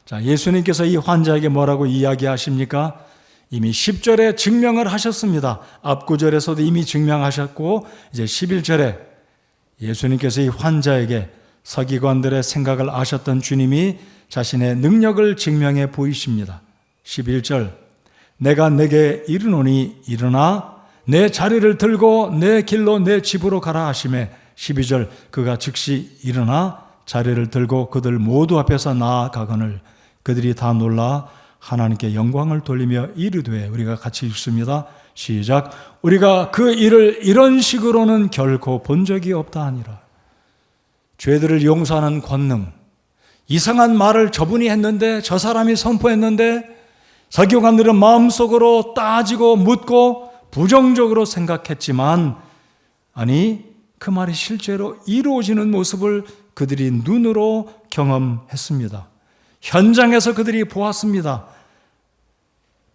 자, 예수님께서 이 환자에게 뭐라고 이야기하십니까? 이미 10절에 증명을 하셨습니다. 앞 구절에서도 이미 증명하셨고 이제 11절에 예수님께서 이 환자에게 서기관들의 생각을 아셨던 주님이 자신의 능력을 증명해 보이십니다. 11절, 내가 내게 이르노니 일어나 내 자리를 들고 내 길로 내 집으로 가라 하시매 12절, 그가 즉시 일어나 자리를 들고 그들 모두 앞에서 나아가거늘 그들이 다 놀라 하나님께 영광을 돌리며 이르되, 우리가 같이 읽습니다. 시작. 우리가 그 일을 이런 식으로는 결코 본 적이 없다 하니라. 죄들을 용서하는 권능, 이상한 말을 저분이 했는데, 저 사람이 선포했는데 서기관들은 마음속으로 따지고 묻고 부정적으로 생각했지만, 아니 그 말이 실제로 이루어지는 모습을 그들이 눈으로 경험했습니다. 현장에서 그들이 보았습니다.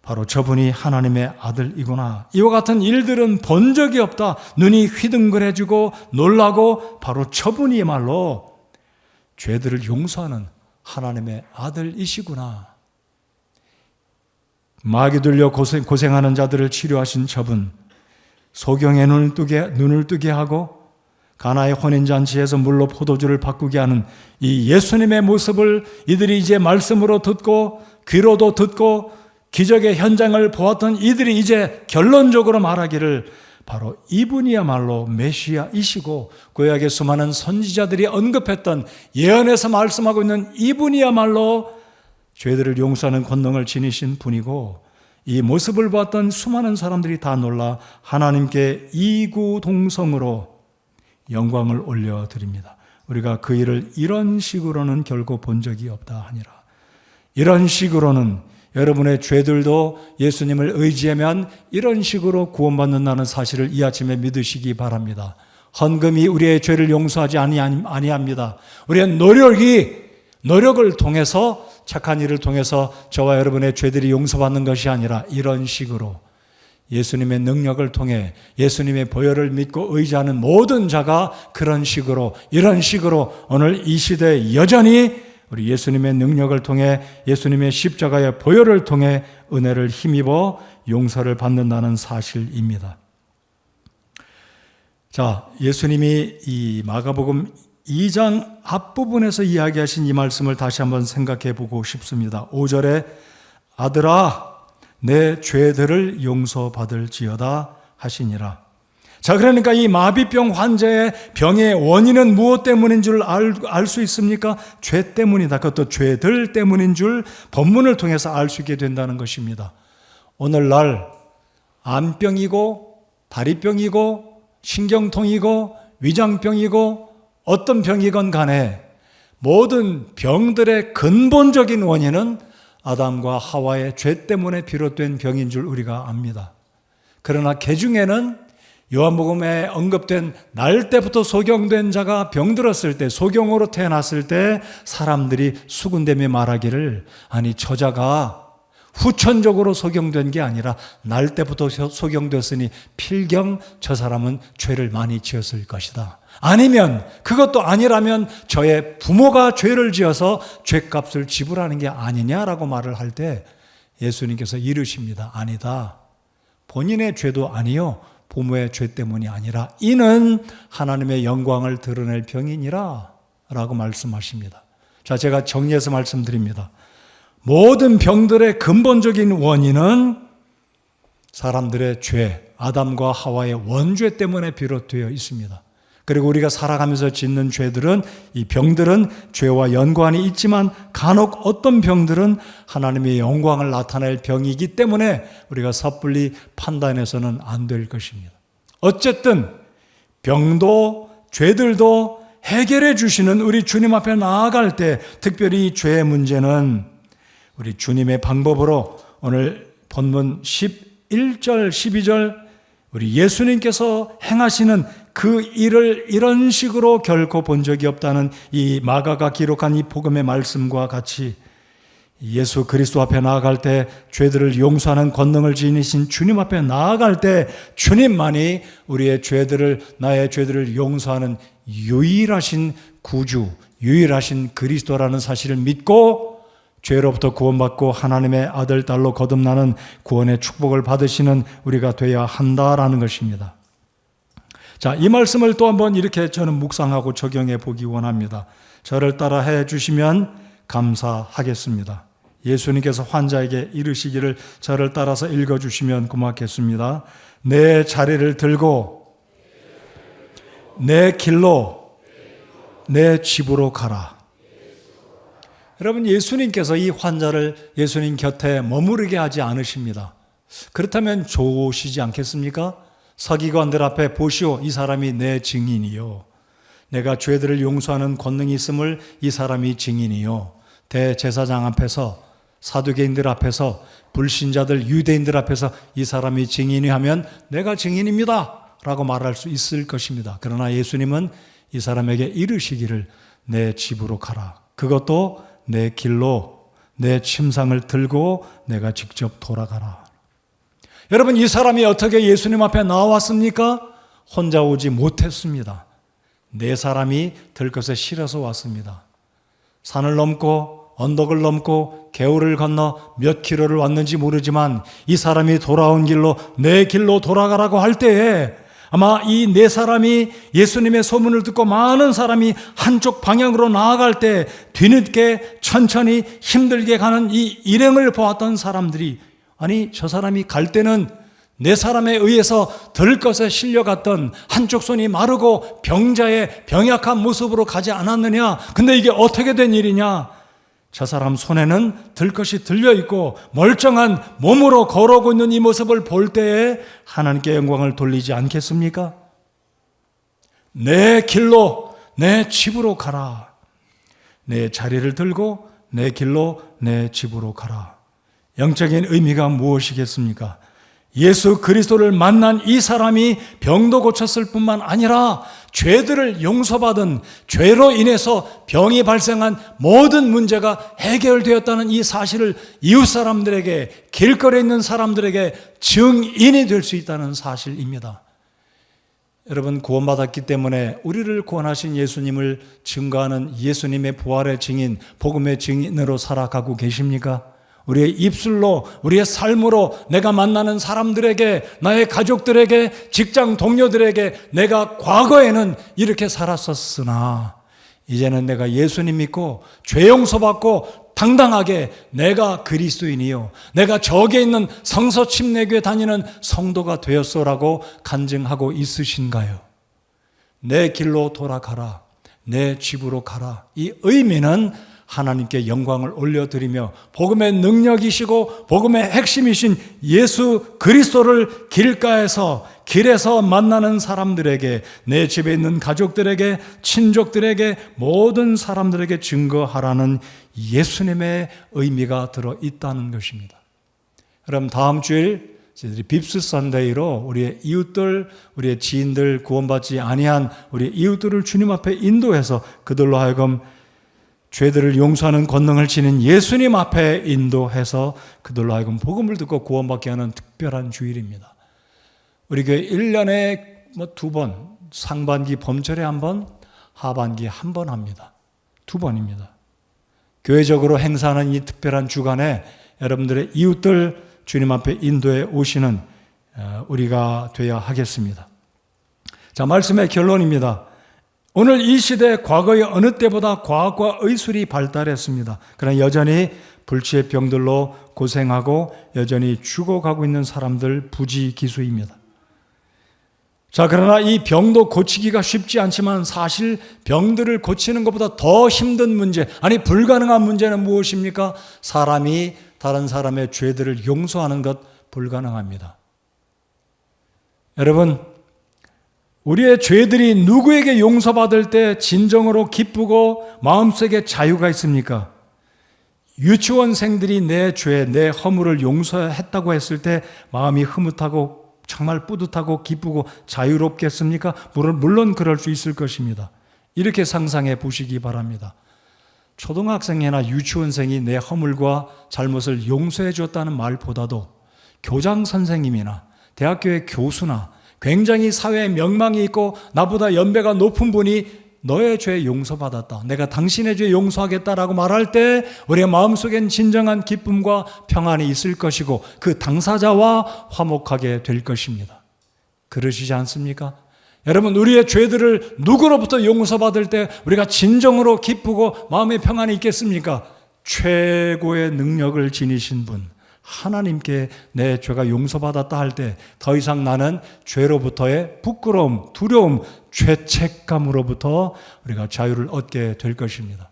바로 저분이 하나님의 아들이구나. 이와 같은 일들은 본 적이 없다. 눈이 휘둥그레지고 놀라고 바로 저분이야말로 죄들을 용서하는 하나님의 아들이시구나. 마귀 들려 고생하는 자들을 치료하신 저분, 소경의 눈을 뜨게 하고 가나의 혼인잔치에서 물로 포도주를 바꾸게 하는 이 예수님의 모습을 이들이 이제 말씀으로 듣고 귀로도 듣고 기적의 현장을 보았던 이들이 이제 결론적으로 말하기를 바로 이분이야말로 메시아이시고 구약의 수많은 선지자들이 언급했던 예언에서 말씀하고 있는 이분이야말로 죄들을 용서하는 권능을 지니신 분이고, 이 모습을 보았던 수많은 사람들이 다 놀라 하나님께 이구동성으로 영광을 올려드립니다. 우리가 그 일을 이런 식으로는 결코 본 적이 없다 하니라. 이런 식으로는 여러분의 죄들도 예수님을 의지하면 이런 식으로 구원받는다는 사실을 이 아침에 믿으시기 바랍니다. 헌금이 우리의 죄를 용서하지 아니합니다. 우리의 노력을 통해서, 착한 일을 통해서 저와 여러분의 죄들이 용서받는 것이 아니라 이런 식으로 예수님의 능력을 통해 예수님의 보혈을 믿고 의지하는 모든 자가 그런 식으로, 이런 식으로 오늘 이 시대에 여전히 우리 예수님의 능력을 통해 예수님의 십자가의 보혈을 통해 은혜를 힘입어 용서를 받는다는 사실입니다. 자, 예수님이 이 마가복음 2장 앞부분에서 이야기하신 이 말씀을 다시 한번 생각해 보고 싶습니다. 5절에 아들아 내 죄들을 용서받을지어다 하시니라. 자, 그러니까 이 마비병 환자의 병의 원인은 무엇 때문인 줄 알 수 있습니까? 죄 때문이다. 그것도 죄들 때문인 줄 본문을 통해서 알 수 있게 된다는 것입니다. 오늘날 암병이고 다리병이고 신경통이고 위장병이고 어떤 병이건 간에 모든 병들의 근본적인 원인은 아담과 하와의 죄 때문에 비롯된 병인 줄 우리가 압니다. 그러나 개중에는 요한복음에 언급된 날 때부터 소경된 자가 병들었을 때, 소경으로 태어났을 때 사람들이 수군대며 말하기를, 아니 저자가 후천적으로 소경된 게 아니라 날 때부터 소경됐으니 필경 저 사람은 죄를 많이 지었을 것이다. 아니면 그것도 아니라면 저의 부모가 죄를 지어서 죄값을 지불하는 게 아니냐라고 말을 할 때 예수님께서 이르십니다. 아니다. 본인의 죄도 아니요 부모의 죄 때문이 아니라 이는 하나님의 영광을 드러낼 병이니라 라고 말씀하십니다. 자, 제가 정리해서 말씀드립니다. 모든 병들의 근본적인 원인은 사람들의 죄, 아담과 하와의 원죄 때문에 비롯되어 있습니다. 그리고 우리가 살아가면서 짓는 죄들은, 이 병들은 죄와 연관이 있지만 간혹 어떤 병들은 하나님의 영광을 나타낼 병이기 때문에 우리가 섣불리 판단해서는 안 될 것입니다. 어쨌든 병도 죄들도 해결해 주시는 우리 주님 앞에 나아갈 때, 특별히 이 죄의 문제는 우리 주님의 방법으로 오늘 본문 11절, 12절 우리 예수님께서 행하시는 그 일을 이런 식으로 결코 본 적이 없다는 이 마가가 기록한 이 복음의 말씀과 같이 예수 그리스도 앞에 나아갈 때 죄들을 용서하는 권능을 지니신 주님 앞에 나아갈 때 주님만이 우리의 죄들을, 나의 죄들을 용서하는 유일하신 구주, 유일하신 그리스도라는 사실을 믿고 죄로부터 구원받고 하나님의 아들, 딸로 거듭나는 구원의 축복을 받으시는 우리가 되어야 한다라는 것입니다. 자, 이 말씀을 또 한번 이렇게 저는 묵상하고 적용해 보기 원합니다. 저를 따라 해 주시면 감사하겠습니다. 예수님께서 환자에게 이르시기를 저를 따라서 읽어주시면 고맙겠습니다. 내 자리를 들고 내 길로 내 집으로 가라. 여러분, 예수님께서 이 환자를 예수님 곁에 머무르게 하지 않으십니다. 그렇다면 좋으시지 않겠습니까? 서기관들 앞에 보시오, 이 사람이 내 증인이요. 내가 죄들을 용서하는 권능이 있음을 이 사람이 증인이요. 대제사장 앞에서, 사두개인들 앞에서, 불신자들, 유대인들 앞에서 이 사람이 증인이 하면 내가 증인입니다 라고 말할 수 있을 것입니다. 그러나 예수님은 이 사람에게 이르시기를 내 집으로 가라. 그것도 내 길로 내 침상을 들고 내가 직접 돌아가라. 여러분, 이 사람이 어떻게 예수님 앞에 나왔습니까? 혼자 오지 못했습니다. 네 사람이 들것에 실어서 왔습니다. 산을 넘고 언덕을 넘고 개울을 건너 몇 킬로를 왔는지 모르지만 이 사람이 돌아온 길로 내 길로 돌아가라고 할 때에 아마 이 네 사람이 예수님의 소문을 듣고 많은 사람이 한쪽 방향으로 나아갈 때 뒤늦게 천천히 힘들게 가는 이 일행을 보았던 사람들이, 아니 저 사람이 갈 때는 네 사람에 의해서 들것에 실려갔던 한쪽 손이 마르고 병자의 병약한 모습으로 가지 않았느냐? 근데 이게 어떻게 된 일이냐? 저 사람 손에는 들것이 들려있고 멀쩡한 몸으로 걸어오고 있는 이 모습을 볼 때에 하나님께 영광을 돌리지 않겠습니까? 내 길로 내 집으로 가라. 내 자리를 들고 내 길로 내 집으로 가라. 영적인 의미가 무엇이겠습니까? 예수 그리스도를 만난 이 사람이 병도 고쳤을 뿐만 아니라 죄들을 용서받은, 죄로 인해서 병이 발생한 모든 문제가 해결되었다는 이 사실을 이웃 사람들에게, 길거리에 있는 사람들에게 증인이 될 수 있다는 사실입니다. 여러분, 구원받았기 때문에 우리를 구원하신 예수님을 증거하는 예수님의 부활의 증인, 복음의 증인으로 살아가고 계십니까? 우리의 입술로, 우리의 삶으로 내가 만나는 사람들에게, 나의 가족들에게, 직장 동료들에게 내가 과거에는 이렇게 살았었으나 이제는 내가 예수님 믿고 죄 용서받고 당당하게 내가 그리스도인이요, 내가 저기에 있는 성서 침례교회 다니는 성도가 되었소라고 간증하고 있으신가요? 내 길로 돌아가라, 내 집으로 가라. 이 의미는 하나님께 영광을 올려드리며 복음의 능력이시고 복음의 핵심이신 예수 그리스도를 길가에서, 길에서 만나는 사람들에게, 내 집에 있는 가족들에게, 친족들에게, 모든 사람들에게 증거하라는 예수님의 의미가 들어있다는 것입니다. 그럼 다음 주일 저희들이 빕스 선데이로 우리의 이웃들, 우리의 지인들, 구원받지 아니한 우리의 이웃들을 주님 앞에 인도해서 그들로 하여금 죄들을 용서하는 권능을 지닌 예수님 앞에 인도해서 그들로 하여금 복음을 듣고 구원받게 하는 특별한 주일입니다. 우리 교회 1년에 2번, 상반기 범절에 1번, 하반기에 1번 합니다. 2번입니다. 교회적으로 행사하는 이 특별한 주간에 여러분들의 이웃들 주님 앞에 인도해 오시는 우리가 되어야 하겠습니다. 자, 말씀의 결론입니다. 오늘 이 시대 과거의 어느 때보다 과학과 의술이 발달했습니다. 그러나 여전히 불치의 병들로 고생하고 여전히 죽어가고 있는 사람들 부지기수입니다. 자, 그러나 이 병도 고치기가 쉽지 않지만 사실 병들을 고치는 것보다 더 힘든 문제, 아니 불가능한 문제는 무엇입니까? 사람이 다른 사람의 죄들을 용서하는 것 불가능합니다. 여러분, 우리의 죄들이 누구에게 용서받을 때 진정으로 기쁘고 마음속에 자유가 있습니까? 유치원생들이 내 죄, 내 허물을 용서했다고 했을 때 마음이 흐뭇하고 정말 뿌듯하고 기쁘고 자유롭겠습니까? 물론 그럴 수 있을 것입니다. 이렇게 상상해 보시기 바랍니다. 초등학생이나 유치원생이 내 허물과 잘못을 용서해 줬다는 말보다도 교장 선생님이나 대학교의 교수나 굉장히 사회에 명망이 있고 나보다 연배가 높은 분이 너의 죄 용서받았다, 내가 당신의 죄 용서하겠다라고 말할 때 우리의 마음속엔 진정한 기쁨과 평안이 있을 것이고 그 당사자와 화목하게 될 것입니다. 그러시지 않습니까? 여러분, 우리의 죄들을 누구로부터 용서받을 때 우리가 진정으로 기쁘고 마음의 평안이 있겠습니까? 최고의 능력을 지니신 분 하나님께 내 죄가 용서받았다 할 때 더 이상 나는 죄로부터의 부끄러움, 두려움, 죄책감으로부터 우리가 자유를 얻게 될 것입니다.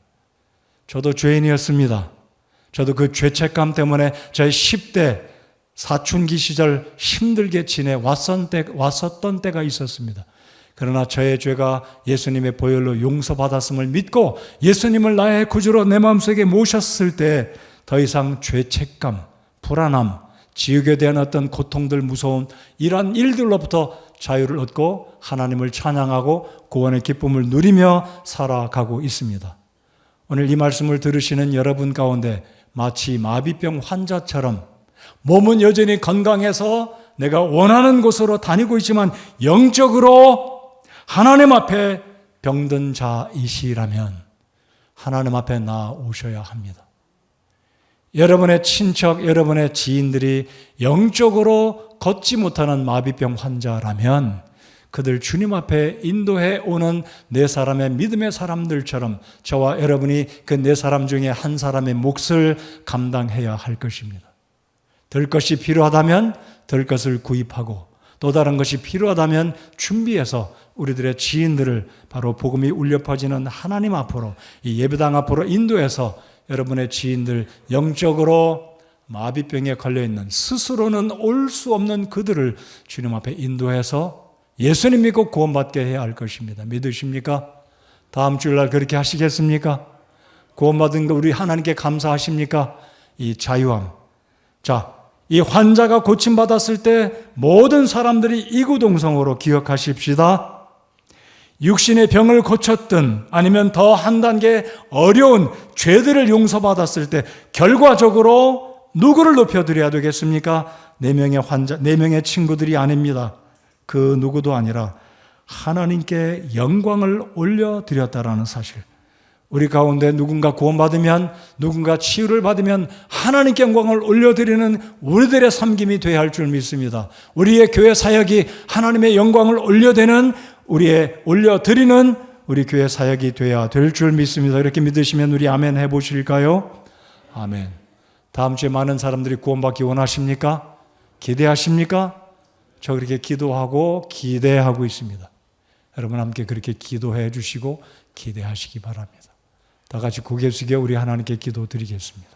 저도 죄인이었습니다. 저도 그 죄책감 때문에 저의 10대 사춘기 시절 힘들게 왔었던 때가 있었습니다. 그러나 저의 죄가 예수님의 보혈로 용서받았음을 믿고 예수님을 나의 구주로 내 마음속에 모셨을 때 더 이상 죄책감, 불안함, 지옥에 대한 어떤 고통들, 무서운 이러한 일들로부터 자유를 얻고 하나님을 찬양하고 구원의 기쁨을 누리며 살아가고 있습니다. 오늘 이 말씀을 들으시는 여러분 가운데 마치 마비병 환자처럼 몸은 여전히 건강해서 내가 원하는 곳으로 다니고 있지만 영적으로 하나님 앞에 병든 자이시라면 하나님 앞에 나오셔야 합니다. 여러분의 친척, 여러분의 지인들이 영적으로 걷지 못하는 마비병 환자라면 그들 주님 앞에 인도해 오는 네 사람의 믿음의 사람들처럼 저와 여러분이 그 네 사람 중에 한 사람의 몫을 감당해야 할 것입니다. 들 것이 필요하다면 들 것을 구입하고 또 다른 것이 필요하다면 준비해서 우리들의 지인들을 바로 복음이 울려 퍼지는 하나님 앞으로, 이 예배당 앞으로 인도해서 여러분의 지인들, 영적으로 마비병에 걸려있는 스스로는 올 수 없는 그들을 주님 앞에 인도해서 예수님 믿고 구원받게 해야 할 것입니다. 믿으십니까? 다음 주일날 그렇게 하시겠습니까? 구원받은 거 우리 하나님께 감사하십니까? 이 자유함. 자, 이 환자가 고침받았을 때 모든 사람들이 이구동성으로 기억하십시다. 육신의 병을 고쳤든 아니면 더 한 단계 어려운 죄들을 용서받았을 때 결과적으로 누구를 높여드려야 되겠습니까? 4명의 환자, 4명의 친구들이 아닙니다. 그 누구도 아니라 하나님께 영광을 올려드렸다라는 사실. 우리 가운데 누군가 구원받으면, 누군가 치유를 받으면 하나님께 영광을 올려드리는 우리들의 섬김이 되어야 할 줄 믿습니다. 우리의 교회 사역이 하나님의 영광을 올려드리는 우리 교회 사역이 되어야 될 줄 믿습니다. 이렇게 믿으시면 우리 아멘 해보실까요? 아멘. 다음 주에 많은 사람들이 구원받기 원하십니까? 기대하십니까? 저 그렇게 기도하고 기대하고 있습니다. 여러분 함께 그렇게 기도해 주시고 기대하시기 바랍니다. 다 같이 고개 숙여 우리 하나님께 기도드리겠습니다.